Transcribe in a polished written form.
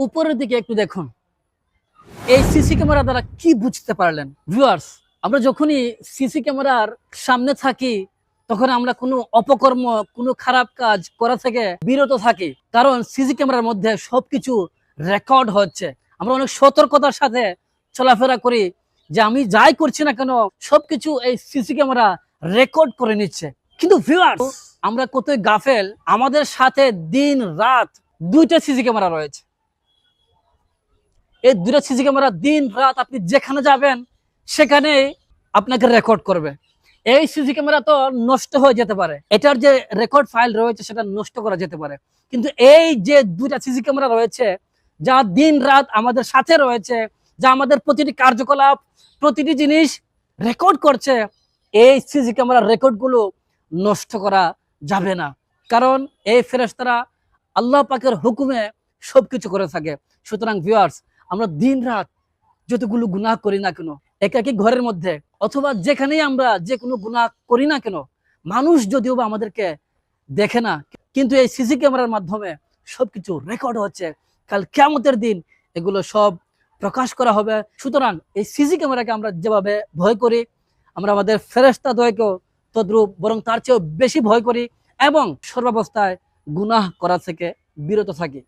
উপরের দিকে একটু দেখুন, এই সিসি ক্যামেরা দ্বারা কি বুঝতে পারলেন ভিউয়ার্স? আমরা যখনই সিসি ক্যামেরার সামনে থাকি তখন আমরা কোনো অপকর্ম, কোনো খারাপ কাজ করা থেকে বিরত থাকি, কারণ সিসি ক্যামেরার মধ্যে সবকিছু রেকর্ড হচ্ছে। আমরা অনেক সতর্কতার সাথে চলাফেরা করি, যে আমি যাই করছি না কেন সবকিছু এই সিসি ক্যামেরা রেকর্ড করে নিচ্ছে। কিন্তু ভিউয়ার্স, আমরা কতই গাফেল, আমাদের সাথে দিন রাত দুইটা সিসি ক্যামেরা রয়েছে। এই দুটো সিসি ক্যামেরা দিন রাত আপনি যেখানে যাবেন সেখানে আপনাকে রেকর্ড করবে। এই সিসি ক্যামেরা তো নষ্ট হয়ে যেতে পারে, এটার যে রেকর্ড ফাইল রয়েছে সেটা নষ্ট করা যেতে পারে, কিন্তু এই যে দুটা সিসি ক্যামেরা রয়েছে যা দিন রাত আমাদের সাথে রয়েছে, যা আমাদের প্রতিটি কার্যকলাপ, প্রতিটি জিনিস রেকর্ড করছে, এই সিসি ক্যামেরার রেকর্ড গুলো নষ্ট করা যাবে না, কারণ এই ফেরেশতারা আল্লাহ পাকের হুকুমে সবকিছু করে থাকে। সুতরাং ভিউয়ার্স, আমরা দিন রাত যতগুলো গুনাহ করি না কেন, একাকি ঘরের মধ্যে অথবা যেখানেই আমরা যে কোনো গুনাহ করি না কেন, মানুষ যদিও বা আমাদেরকে দেখে না, কিন্তু এই সিসি ক্যামেরার মাধ্যমে সবকিছু রেকর্ড হচ্ছে। কাল কিয়ামতের দিন এগুলো সব প্রকাশ করা হবে। সুতরাং এই সিসি ক্যামেরাকে আমরা যেভাবে ভয় করি, আমরা আমাদের ফেরেশতা দ্বয়কেও তদ্রূপ, বরং তার চেয়েও বেশি ভয় করি এবং সর্বাবস্থায় গুনাহ করা থেকে বিরত থাকি।